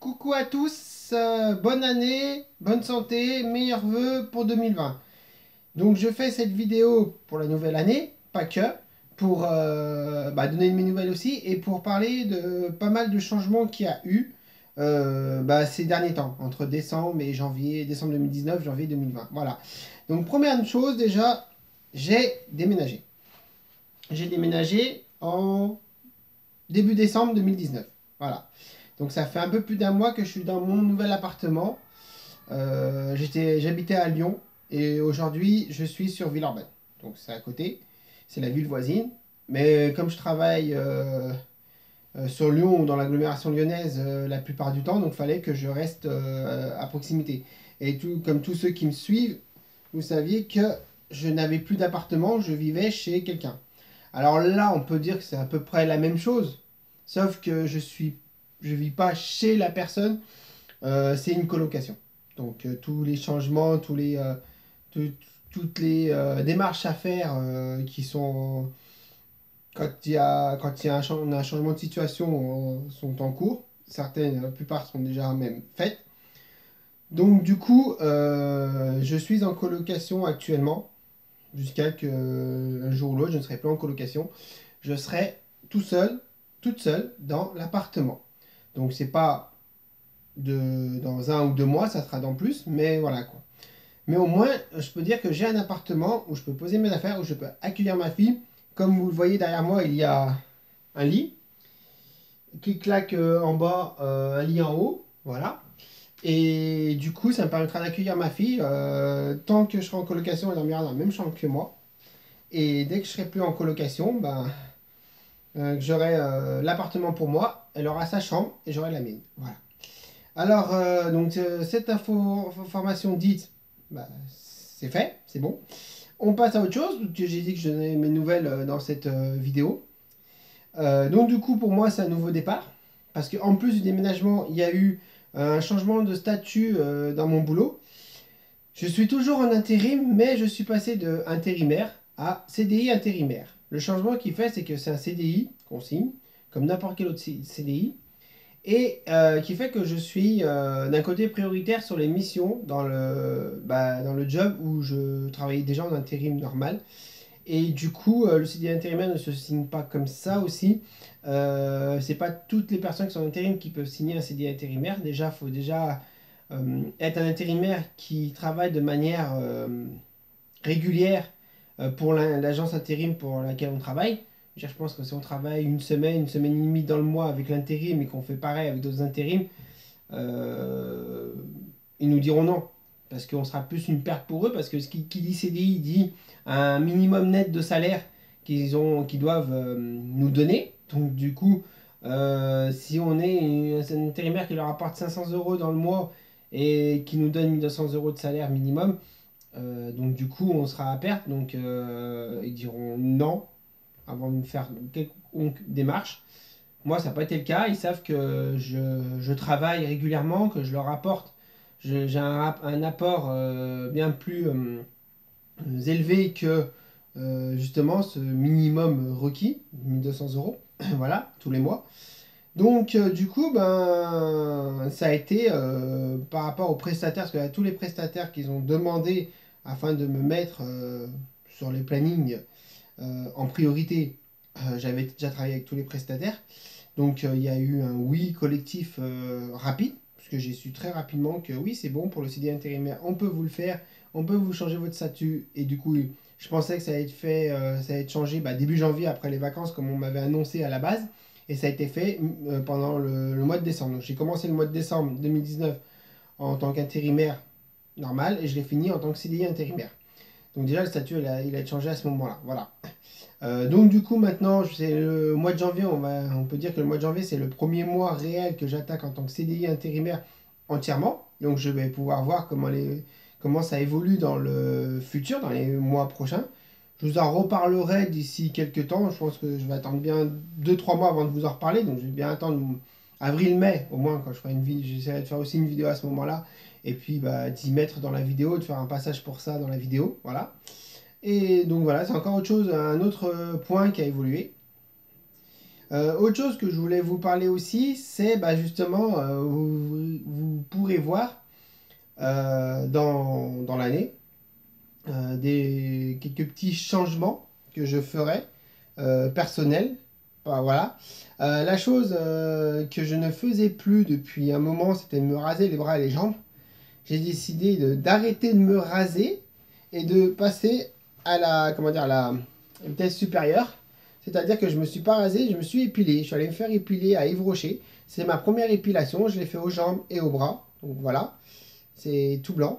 Coucou à tous, bonne année, bonne santé, meilleurs vœux pour 2020. Donc je fais cette vidéo pour la nouvelle année, pas que, pour donner mes nouvelles aussi et pour parler de pas mal de changements qu'il y a eu ces derniers temps, entre décembre et janvier, décembre 2019, janvier 2020. Voilà. Donc première chose déjà, j'ai déménagé. J'ai déménagé en début décembre 2019. Voilà. Donc ça fait un peu plus d'un mois que je suis dans mon nouvel appartement. J'habitais à Lyon et aujourd'hui je suis sur Villeurbanne. Donc c'est à côté, c'est la ville voisine. Mais comme je travaille sur Lyon ou dans l'agglomération lyonnaise la plupart du temps, donc il fallait que je reste à proximité. Et comme tous ceux qui me suivent, vous saviez que je n'avais plus d'appartement, je vivais chez quelqu'un. Alors là, on peut dire que c'est à peu près la même chose, sauf que je vis pas chez la personne, c'est une colocation. Donc tous les changements, tout- toutes les démarches à faire qui sont quand il y a un changement de situation sont en cours. Certaines, la plupart sont déjà même faites. Donc du coup, je suis en colocation actuellement jusqu'à que un jour ou l'autre, je ne serai plus en colocation. Je serai tout seul, toute seule dans l'appartement. Donc c'est pas dans 1 ou 2 mois, ça sera dans plus, mais voilà quoi. Mais au moins, je peux dire que j'ai un appartement où je peux poser mes affaires, où je peux accueillir ma fille. Comme vous le voyez derrière moi, il y a un lit qui claque en bas, un lit en haut, voilà. Et du coup, ça me permettra d'accueillir ma fille. Tant que je serai en colocation, elle dormira dans la même chambre que moi. Et dès que je serai plus en colocation, j'aurai l'appartement pour moi, elle aura sa chambre et j'aurai la mienne. Voilà. Alors, cette information dite, c'est fait, c'est bon. On passe à autre chose. J'ai dit que je donnais mes nouvelles dans cette vidéo. Donc, du coup, pour moi, c'est un nouveau départ. Parce qu'en plus du déménagement, il y a eu un changement de statut dans mon boulot. Je suis toujours en intérim, mais je suis passé de intérimaire à CDI intérimaire. Le changement qu'il fait, c'est que c'est un CDI qu'on signe, comme n'importe quel autre CDI, et qui fait que je suis d'un côté prioritaire sur les missions dans le job où je travaillais déjà en intérim normal. Et du coup, le CDI intérimaire ne se signe pas comme ça aussi. C'est pas toutes les personnes qui sont en intérim qui peuvent signer un CDI intérimaire. Déjà, il faut déjà être un intérimaire qui travaille de manière régulière pour l'agence intérim pour laquelle on travaille. Je pense que si on travaille une semaine et demie dans le mois avec l'intérim et qu'on fait pareil avec d'autres intérims, euh, ils nous diront non. Parce qu'on sera plus une perte pour eux, parce que qui dit CDI dit un minimum net de salaire qu'ils doivent nous donner. Donc du coup, si on est un intérimaire qui leur apporte 500 euros dans le mois et qui nous donne 1200 euros de salaire minimum, donc du coup on sera à perte. Donc ils diront non avant de faire quelconque démarche. Moi, ça n'a pas été le cas. Ils savent que je travaille régulièrement, que je leur apporte. J'ai un apport bien plus élevé que justement ce minimum requis, 1200 euros, voilà, tous les mois. Donc, du coup, ça a été par rapport aux prestataires, parce que tous les prestataires qu'ils ont demandé afin de me mettre sur les plannings en priorité, j'avais déjà travaillé avec tous les prestataires. Donc il y a eu un oui collectif rapide, parce que j'ai su très rapidement que oui, c'est bon pour le CD intérimaire, on peut vous le faire, on peut vous changer votre statut. Et du coup, je pensais que ça allait être fait, ça allait être changé début janvier après les vacances, comme on m'avait annoncé à la base. Et ça a été fait pendant le mois de décembre. Donc j'ai commencé le mois de décembre 2019 en tant qu'intérimaire normal et je l'ai fini en tant que CDI intérimaire. Donc déjà, le statut, il a été changé à ce moment-là. Voilà. Donc du coup maintenant c'est le mois de janvier, on peut dire que le mois de janvier c'est le premier mois réel que j'attaque en tant que CDI intérimaire entièrement. Donc je vais pouvoir voir comment ça évolue dans le futur, dans les mois prochains. Je vous en reparlerai d'ici quelques temps. Je pense que je vais attendre bien 2 3 mois avant de vous en reparler. Donc je vais bien attendre avril-mai au moins quand je ferai une vidéo. J'essaierai de faire aussi une vidéo à ce moment-là. Et puis d'y mettre dans la vidéo, de faire un passage pour ça dans la vidéo. Voilà. Et donc voilà, c'est encore autre chose, un autre point qui a évolué. Autre chose que je voulais vous parler aussi, c'est bah, justement, vous pourrez voir dans l'année quelques petits changements que je ferai personnels. Enfin, voilà. La chose que je ne faisais plus depuis un moment, c'était de me raser les bras et les jambes. J'ai décidé d'arrêter de me raser et de passer à la, comment dire, la vitesse supérieure. C'est-à-dire que je me suis pas rasé, je me suis épilé. Je suis allé me faire épiler à Yves Rocher. C'est ma première épilation, je l'ai fait aux jambes et aux bras. Donc voilà, c'est tout blanc.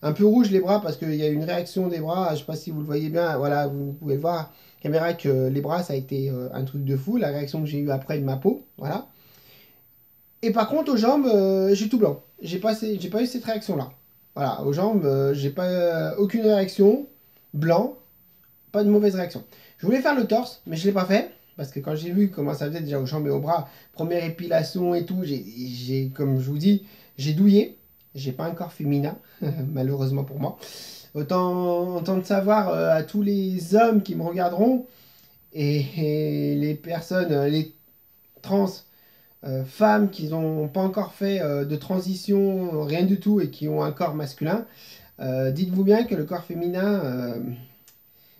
Un peu rouge les bras parce qu'il y a une réaction des bras. Je sais pas si vous le voyez bien. Voilà, vous pouvez le voir. Caméra que les bras ça a été un truc de fou. La réaction que j'ai eue après de ma peau. Voilà. Et par contre aux jambes, j'ai tout blanc. J'ai pas eu cette réaction là. Voilà, aux jambes, j'ai pas aucune réaction. Blanc, pas de mauvaise réaction. Je voulais faire le torse, mais je l'ai pas fait. Parce que quand j'ai vu comment ça faisait déjà aux jambes et aux bras, première épilation et tout, comme je vous dis, j'ai douillé. J'ai pas un corps féminin, malheureusement pour moi. Autant de savoir à tous les hommes qui me regarderont et les personnes, les trans, femmes qui n'ont pas encore fait de transition, rien du tout, et qui ont un corps masculin, dites-vous bien que le corps féminin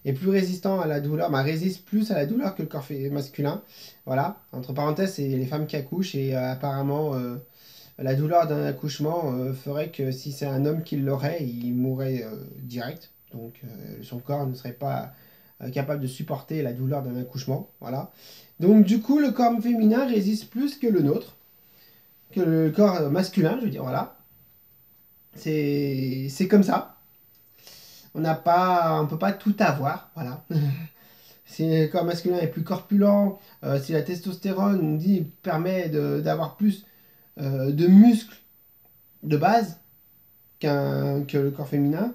est plus résistant à la douleur, bah, résiste plus à la douleur que le corps masculin. Voilà, entre parenthèses, c'est les femmes qui accouchent, et apparemment, la douleur d'un accouchement ferait que si c'est un homme qui l'aurait, il mourrait direct. Donc son corps ne serait pas capable de supporter la douleur d'un accouchement. Voilà. Donc du coup, le corps féminin résiste plus que le nôtre, que le corps masculin, je veux dire, voilà. C'est comme ça. On peut pas tout avoir, voilà. Si le corps masculin est plus corpulent, si la testostérone, on dit, permet d'avoir plus de muscles de base que le corps féminin,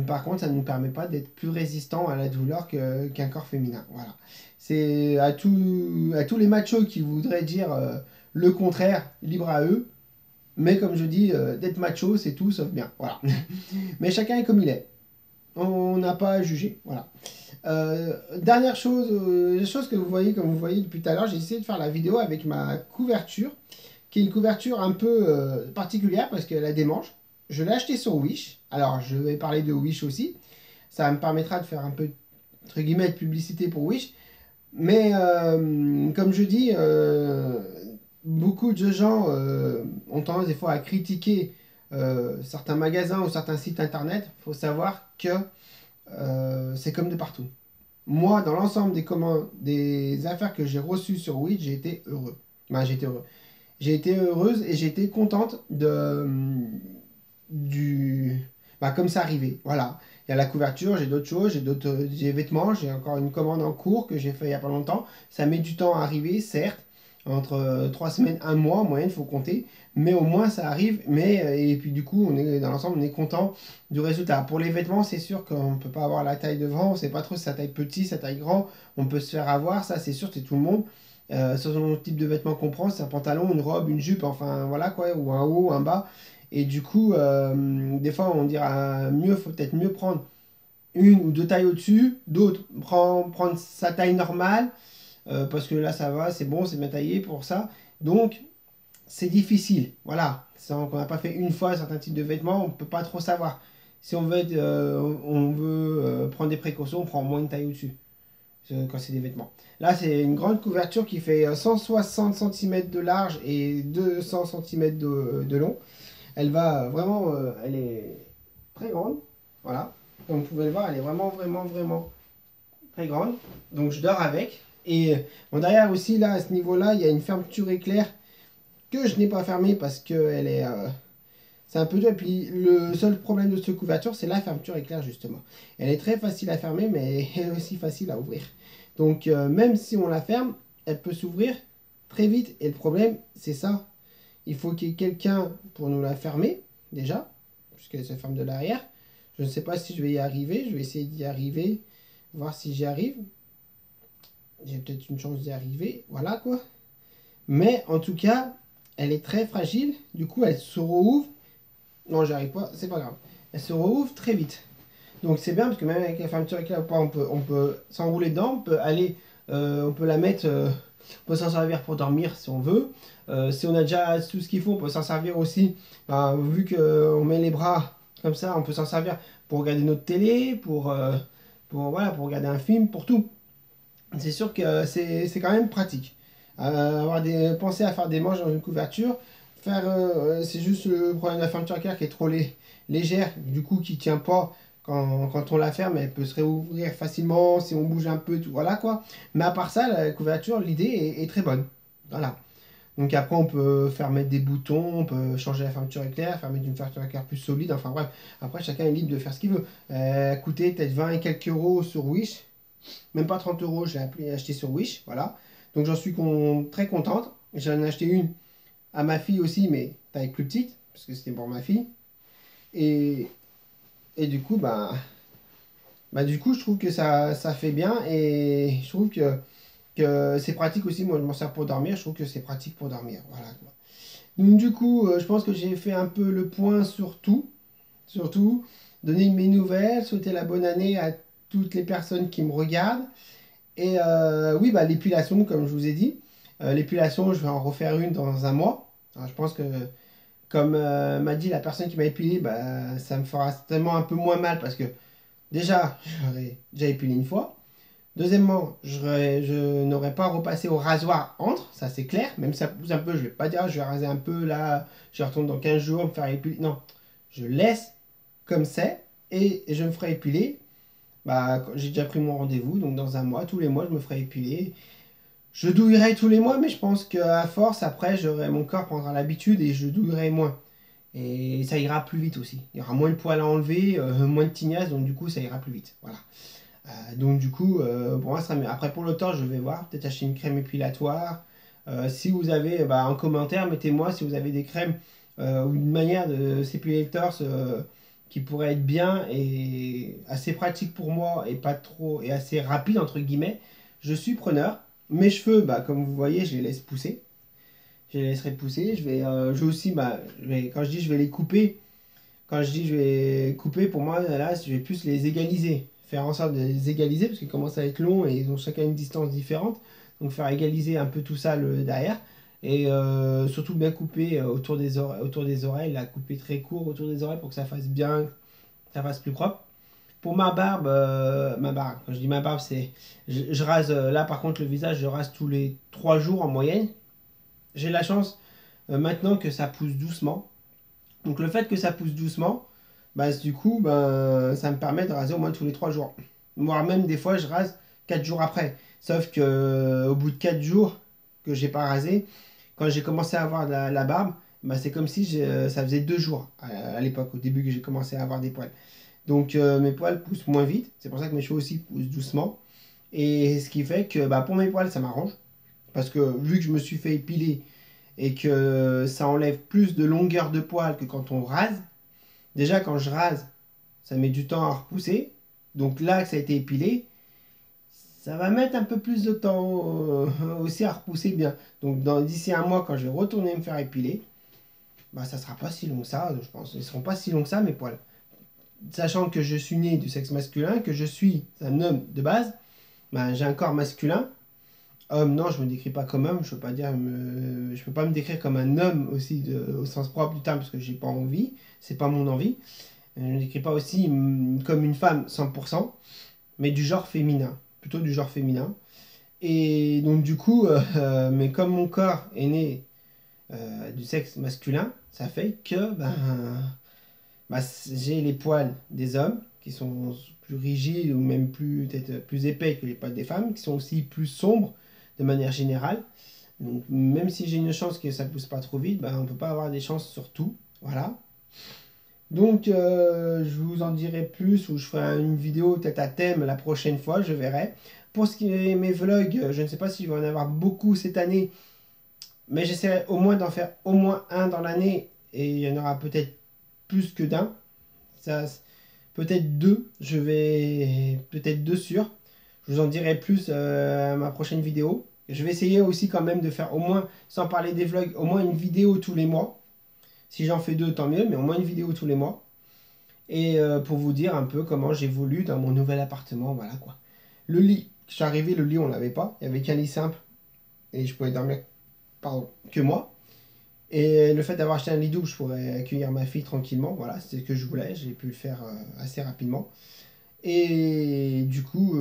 par contre, ça ne nous permet pas d'être plus résistant à la douleur qu'un corps féminin. Voilà. C'est à tous les machos qui voudraient dire le contraire, libre à eux. Mais comme je dis, d'être macho, c'est tout sauf bien. Voilà. Mais chacun est comme il est. On n'a pas à juger. Voilà. Dernière chose, chose que vous voyez, comme vous voyez depuis tout à l'heure, j'ai essayé de faire la vidéo avec ma couverture, qui est une couverture un peu particulière parce qu'elle a des manches. Je l'ai acheté sur Wish. Alors, je vais parler de Wish aussi. Ça me permettra de faire un peu, entre guillemets, de publicité pour Wish. Mais, comme je dis, beaucoup de gens ont tendance des fois à critiquer certains magasins ou certains sites internet. Il faut savoir que c'est comme de partout. Moi, dans l'ensemble des affaires que j'ai reçues sur Wish, j'ai été heureux. Ben, j'ai été heureux. J'ai été heureuse et j'ai été contente comme ça arrivé. Voilà. Il y a la couverture, j'ai d'autres choses, j'ai vêtements, j'ai encore une commande en cours que j'ai fait il n'y a pas longtemps. Ça met du temps à arriver, certes. Entre 3 semaines, un mois en moyenne, il faut compter. Mais au moins ça arrive. Et puis du coup, dans l'ensemble, on est content du résultat. Pour les vêtements, c'est sûr qu'on ne peut pas avoir la taille devant. On ne sait pas trop si ça taille petit, ça taille grand. On peut se faire avoir, ça c'est sûr, c'est tout le monde. Selon le type de vêtements qu'on prend, c'est un pantalon, une robe, une jupe, enfin voilà quoi, ou un haut, un bas. Et du coup, des fois on dira faut peut-être mieux prendre une ou deux tailles au-dessus, d'autres prendre sa taille normale, parce que là ça va, c'est bon, c'est bien taillé pour ça. Donc c'est difficile, voilà. On n'a pas fait une fois certains types de vêtements, on ne peut pas trop savoir. Si on veut prendre des précautions, on prend moins une taille au-dessus quand c'est des vêtements. Là, c'est une grande couverture qui fait 160 cm de large et 200 cm de long. Elle va vraiment, elle est très grande. Voilà. Comme vous pouvez le voir, elle est vraiment, vraiment, vraiment très grande. Donc, je dors avec. Et bon, derrière aussi, là, à ce niveau-là, il y a une fermeture éclair que je n'ai pas fermée parce qu'elle est... c'est un peu dur. Et puis, le seul problème de cette couverture, c'est la fermeture éclair, justement. Elle est très facile à fermer, mais elle est aussi facile à ouvrir. Donc, même si on la ferme, elle peut s'ouvrir très vite. Et le problème, c'est ça. Il faut qu'il y ait quelqu'un pour nous la fermer, déjà, puisqu'elle se ferme de l'arrière. Je ne sais pas si je vais y arriver. Je vais essayer d'y arriver, voir si j'y arrive. J'ai peut-être une chance d'y arriver. Voilà, quoi. Mais, en tout cas, elle est très fragile. Du coup, elle se rouvre. Non, j'y arrive pas. C'est pas grave. Elle se rouvre très vite. Donc c'est bien parce que même avec la fermeture éclair, on peut s'enrouler dedans, on peut aller On peut la mettre, on peut s'en servir pour dormir si on veut. Si on a déjà tout ce qu'il faut, on peut s'en servir aussi. Ben, vu qu'on met les bras comme ça, on peut s'en servir pour regarder notre télé, voilà, pour regarder un film, pour tout. C'est sûr que c'est quand même pratique. Penser à faire des manches dans une couverture, c'est juste le problème de la fermeture éclair qui est trop légère, du coup qui tient pas quand on la ferme, elle peut se réouvrir facilement si on bouge un peu, tout, voilà quoi. Mais à part ça, la couverture, l'idée est très bonne. Voilà. Donc après, on peut faire mettre des boutons, on peut changer la fermeture éclair, faire mettre une fermeture éclair plus solide, enfin bref. Après, chacun est libre de faire ce qu'il veut. Coûter peut-être 20 et quelques euros sur Wish, même pas 30 euros, je l'ai acheté sur Wish, voilà. Donc j'en suis très contente. J'en ai acheté une à ma fille aussi, mais taille plus petite, parce que c'était pour ma fille. Et, et du coup, du coup, je trouve que ça fait bien et je trouve que c'est pratique aussi. Moi, je m'en sers pour dormir. Je trouve que c'est pratique pour dormir. Voilà, quoi. Donc, du coup, je pense que j'ai fait un peu le point sur tout. Surtout, donner mes nouvelles, souhaiter la bonne année à toutes les personnes qui me regardent. Et oui, l'épilation, comme je vous ai dit. L'épilation, je vais en refaire une dans un mois. Alors, je pense que, comme m'a dit la personne qui m'a épilé, ça me fera tellement un peu moins mal parce que déjà, j'aurais déjà épilé une fois. Deuxièmement, je n'aurais pas repassé au rasoir entre, ça c'est clair. Même si ça pousse un peu, je vais pas dire je vais raser un peu là, je retourne dans 15 jours me faire épiler. Non, je laisse comme c'est et je me ferai épiler. J'ai déjà pris mon rendez-vous, donc dans un mois, tous les mois, je me ferai épiler. Je douillerai tous les mois, mais je pense qu'à force, après, mon corps prendra l'habitude et je douillerai moins. Et ça ira plus vite aussi. Il y aura moins de poils à enlever, moins de tignasse, donc du coup, ça ira plus vite. Voilà. Donc du coup, pour moi, ça sera mieux. Après, pour le temps, je vais voir, peut-être acheter une crème épilatoire. Si vous avez, en commentaire, mettez-moi si vous avez des crèmes ou une manière de s'épiler le torse qui pourrait être bien et assez pratique pour moi et pas trop et assez rapide entre guillemets. Je suis preneur. Mes cheveux, comme vous voyez, je les laisse pousser. Je les laisserai pousser. Je vais aussi, quand je dis je vais les couper, quand je dis je vais couper, pour moi, là, je vais plus les égaliser. Faire en sorte de les égaliser, parce qu'ils commencent à être longs et ils ont chacun une distance différente. Donc faire égaliser un peu tout ça derrière. Et surtout bien couper autour des oreilles, là, couper très court autour des oreilles pour que ça fasse bien, que ça fasse plus propre. Pour ma barbe, quand je dis ma barbe, c'est. Je rase, là par contre, le visage, je rase tous les 3 jours en moyenne. J'ai la chance maintenant que ça pousse doucement. Donc le fait que ça pousse doucement, du coup, ça me permet de raser au moins tous les 3 jours. Voire même des fois, je rase 4 jours après. Sauf que au bout de 4 jours que j'ai pas rasé, quand j'ai commencé à avoir la barbe, c'est comme si ça faisait 2 jours à l'époque, au début que j'ai commencé à avoir des poils. Donc mes poils poussent moins vite. C'est pour ça que mes cheveux aussi poussent doucement. Et ce qui fait que pour mes poils, ça m'arrange. Parce que vu que je me suis fait épiler et que ça enlève plus de longueur de poils que quand on rase, déjà quand je rase, ça met du temps à repousser. Donc là que ça a été épilé, ça va mettre un peu plus de temps aussi à repousser bien. Donc d'ici un mois, quand je vais retourner me faire épiler, ça sera pas si long que ça, je pense. Ils seront pas si longs que ça, mes poils. Sachant que je suis né du sexe masculin, que je suis un homme de base, j'ai un corps masculin. Homme, non, je me décris pas comme homme, je peux pas me décrire comme un homme aussi au sens propre du terme parce que j'ai pas envie, c'est pas mon envie. Je ne me décris pas aussi comme une femme 100%, mais du genre féminin, plutôt du genre féminin. Et donc du coup, mais comme mon corps est né du sexe masculin, ça fait que j'ai les poils des hommes qui sont plus rigides ou même peut-être plus épais que les poils des femmes, qui sont aussi plus sombres de manière générale. Donc, même si j'ai une chance que ça pousse pas trop vite, on peut pas avoir des chances sur tout. Voilà. Donc, je vous en dirai plus ou je ferai une vidéo peut-être à thème la prochaine fois, je verrai. Pour ce qui est mes vlogs, je ne sais pas s'il va y en avoir beaucoup cette année, mais j'essaierai au moins d'en faire au moins un dans l'année et il y en aura peut-être plus que d'un. Ça, peut-être deux, je vais peut-être deux sûrs. Je vous en dirai plus à ma prochaine vidéo. Je vais essayer aussi quand même de faire au moins, sans parler des vlogs, au moins une vidéo tous les mois. Si j'en fais deux, tant mieux, mais au moins une vidéo tous les mois. Et pour vous dire un peu comment j'évolue dans mon nouvel appartement, voilà quoi. Le lit je suis arrivé, le lit, on l'avait pas. Il y avait qu'un lit simple et je pouvais dormir, pardon, que moi. Et le fait d'avoir acheté un lit double, je pourrais accueillir ma fille tranquillement. Voilà, c'était ce que je voulais. J'ai pu le faire assez rapidement. Et du coup,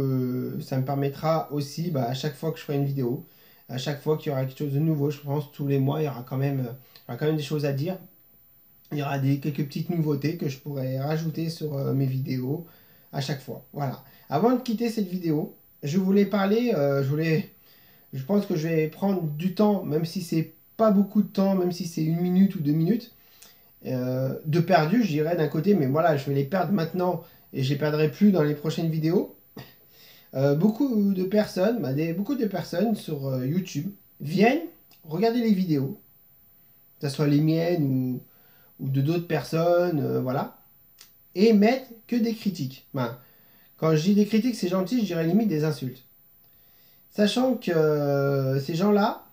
ça me permettra aussi, à chaque fois que je ferai une vidéo, à chaque fois qu'il y aura quelque chose de nouveau, je pense tous les mois, il y aura quand même des choses à dire. Il y aura quelques petites nouveautés que je pourrais rajouter sur mes vidéos à chaque fois. Voilà. Avant de quitter cette vidéo, je voulais parler, je pense que je vais prendre du temps, même si c'est pas beaucoup de temps, même si c'est 1 minute ou 2 minutes, de perdu, je dirais d'un côté, mais voilà, je vais les perdre maintenant et je les perdrai plus dans les prochaines vidéos. Beaucoup de personnes sur YouTube viennent regarder les vidéos, que ce soit les miennes ou de d'autres personnes, voilà, et mettent que des critiques. Quand je dis des critiques, c'est gentil, je dirais limite des insultes. Sachant que ces gens-là,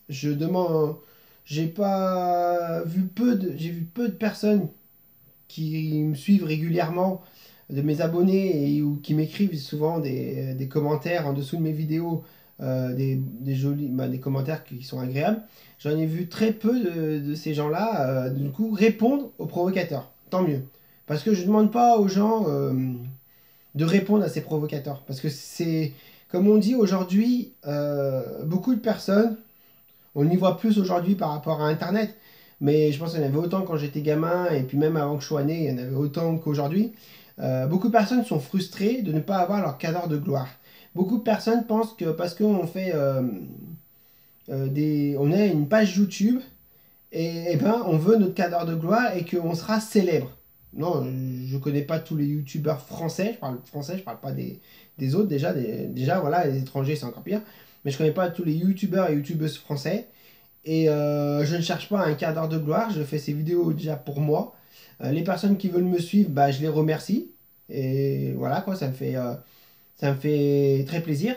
je demande, j'ai vu peu de personnes qui me suivent régulièrement, de mes abonnés ou qui m'écrivent souvent des commentaires en dessous de mes vidéos, des jolis, des commentaires qui sont agréables. J'en ai vu très peu de ces gens-là, du coup, répondre aux provocateurs. Tant mieux. Parce que je ne demande pas aux gens de répondre à ces provocateurs. Parce que c'est, comme on dit aujourd'hui, beaucoup de personnes, on y voit plus aujourd'hui par rapport à Internet, mais je pense qu'il y en avait autant quand j'étais gamin, et puis même avant que je sois né, il y en avait autant qu'aujourd'hui. Beaucoup de personnes sont frustrées de ne pas avoir leur cadre de gloire. Beaucoup de personnes pensent que parce qu'on fait on a une page YouTube, et ben on veut notre cadre de gloire et qu'on sera célèbre. Non, je connais pas tous les youtubeurs français, je parle pas des autres déjà voilà, les étrangers c'est encore pire, mais je connais pas tous les youtubeurs et youtubeuses français, et je ne cherche pas un cadre de gloire, je fais ces vidéos déjà pour moi. Les personnes qui veulent me suivre, je les remercie, et voilà quoi, ça me fait très plaisir.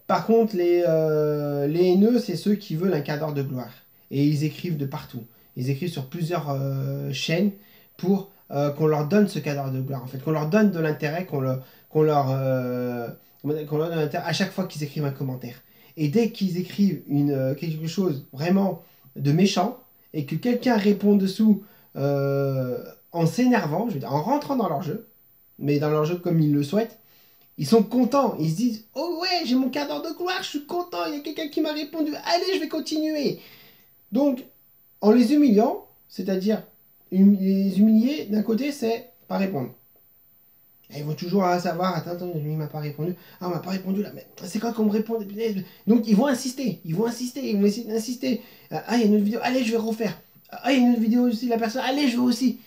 Par contre, les haineux, c'est ceux qui veulent un cadre de gloire. Et ils écrivent de partout. Ils écrivent sur plusieurs chaînes pour qu'on leur donne ce cadre de gloire. En fait, qu'on leur donne de l'intérêt, qu'on leur donne de l'intérêt à chaque fois qu'ils écrivent un commentaire. Et dès qu'ils écrivent quelque chose vraiment de méchant, et que quelqu'un répond dessous en s'énervant, je veux dire, en rentrant dans leur jeu, mais dans leur jeu comme ils le souhaitent, ils sont contents, ils se disent oh ouais, j'ai mon cadre de gloire, je suis content, il y a quelqu'un qui m'a répondu, allez, je vais continuer. Donc, en les humiliant, c'est-à-dire les humilier, d'un côté, c'est pas répondre. Et ils vont toujours savoir, attends, lui il m'a pas répondu, on m'a pas répondu là, mais c'est quand qu'on me répond. Donc ils vont insister, ils vont essayer d'insister. Il y a une autre vidéo, allez, je vais refaire. Il y a une autre vidéo aussi, la personne, allez, je vais aussi.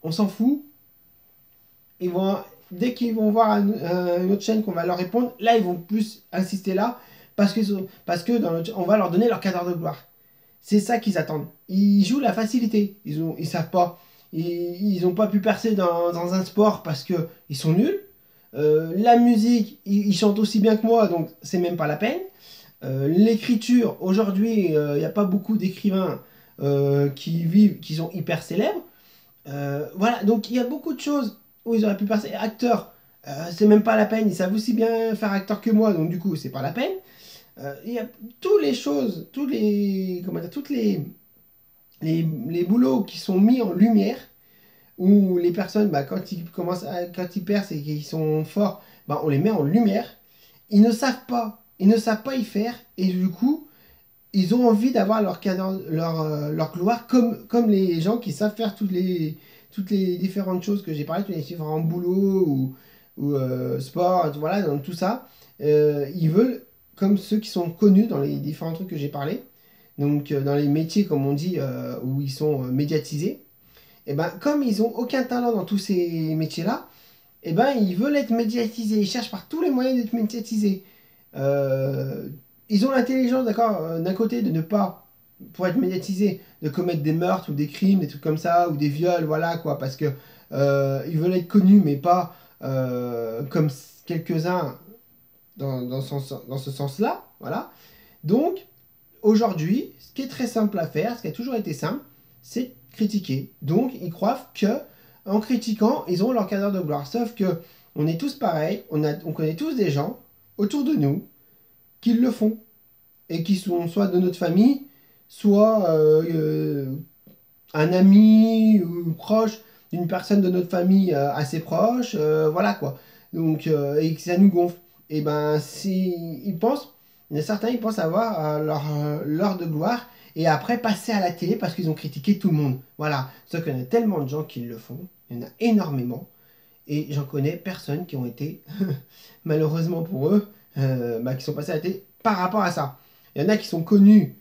On s'en fout. Dès qu'ils vont voir une autre chaîne qu'on va leur répondre, là ils vont plus insister là, parce que on va leur donner leur cadre de gloire. C'est ça qu'ils attendent. Ils jouent la facilité. Ils savent pas. Ils n'ont pas pu percer dans un sport parce qu'ils sont nuls. La musique, ils chantent aussi bien que moi, donc c'est même pas la peine. L'écriture, aujourd'hui, il n'y a pas beaucoup d'écrivains qui sont hyper célèbres. Voilà, donc il y a beaucoup de choses où ils auraient pu passer. Acteur, c'est même pas la peine, ils savent aussi bien faire acteur que moi, donc du coup, c'est pas la peine. Il y a toutes les choses, toutes les boulots qui sont mis en lumière, où les personnes, quand ils percent et qu'ils sont forts, on les met en lumière. Ils ne savent pas y faire, et du coup, ils ont envie d'avoir leur gloire comme les gens qui savent faire toutes les différentes choses que j'ai parlé, tous les différents boulots ou sport, voilà, dans tout ça. Ils veulent, comme ceux qui sont connus dans les différents trucs que j'ai parlé, donc dans les métiers, comme on dit, où ils sont médiatisés, et comme ils n'ont aucun talent dans tous ces métiers-là, ils veulent être médiatisés, ils cherchent par tous les moyens d'être médiatisés. Ils ont l'intelligence, d'accord, d'un côté, de ne pas, pour être médiatisés, de commettre des meurtres ou des crimes, des trucs comme ça, ou des viols, voilà, quoi, parce que ils veulent être connus, mais pas comme quelques-uns dans ce sens-là, voilà. Donc, aujourd'hui, ce qui est très simple à faire, ce qui a toujours été simple, c'est critiquer. Donc, ils croient que en critiquant, ils ont leur cadre de gloire. Sauf que On est tous pareils, on connaît tous des gens autour de nous qui le font et qui sont soit de notre famille, soit un ami ou proche d'une personne de notre famille assez proche, voilà quoi. Donc, et que ça nous gonfle. Et ben, si ils pensent, il y en a certains, ils pensent avoir l'heure de gloire et après passer à la télé parce qu'ils ont critiqué tout le monde. Voilà. Sauf qu'il y en a tellement de gens qui le font, il y en a énormément. Et j'en connais personne qui ont été, malheureusement pour eux, qui sont passés à la télé par rapport à ça. Il y en a qui sont connus,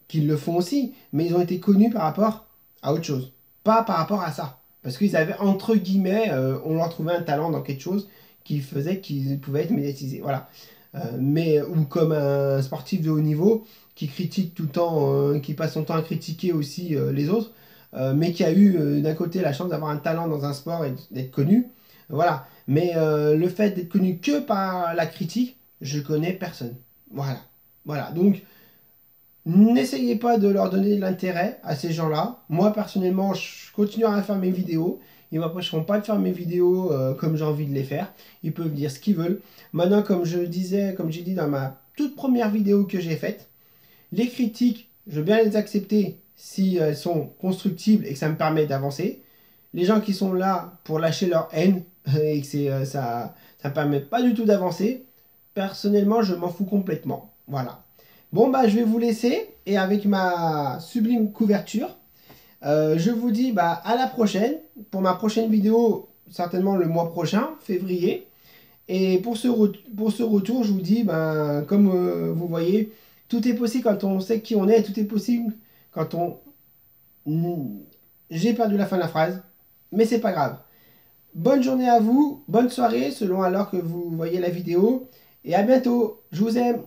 qui le font aussi, mais ils ont été connus par rapport à autre chose. Pas par rapport à ça. Parce qu'ils avaient, entre guillemets, on leur trouvait un talent dans quelque chose qui faisait qu'ils pouvaient être médiatisés. Voilà. Ou comme un sportif de haut niveau qui critique tout le temps, qui passe son temps à critiquer aussi les autres, mais qui a eu d'un côté la chance d'avoir un talent dans un sport et d'être connu. Voilà. Mais le fait d'être connu que par la critique, je connais personne. Voilà. Voilà. Donc, n'essayez pas de leur donner de l'intérêt à ces gens-là. Moi, personnellement, je continuerai à faire mes vidéos. Ils ne m'empêcheront pas de faire mes vidéos comme j'ai envie de les faire. Ils peuvent dire ce qu'ils veulent. Maintenant, comme je disais, comme j'ai dit dans ma toute première vidéo que j'ai faite, les critiques, je veux bien les accepter si elles sont constructibles et que ça me permet d'avancer. Les gens qui sont là pour lâcher leur haine et que ça ne permet pas du tout d'avancer, personnellement, je m'en fous complètement. Voilà. Bon, bah, je vais vous laisser et avec ma sublime couverture, je vous dis à la prochaine pour ma prochaine vidéo, certainement le mois prochain, février. Et pour ce retour, je vous dis, comme vous voyez, tout est possible quand on sait qui on est, tout est possible quand on... J'ai perdu la fin de la phrase, mais c'est pas grave. Bonne journée à vous, bonne soirée selon à l'heure que vous voyez la vidéo, et à bientôt, je vous aime.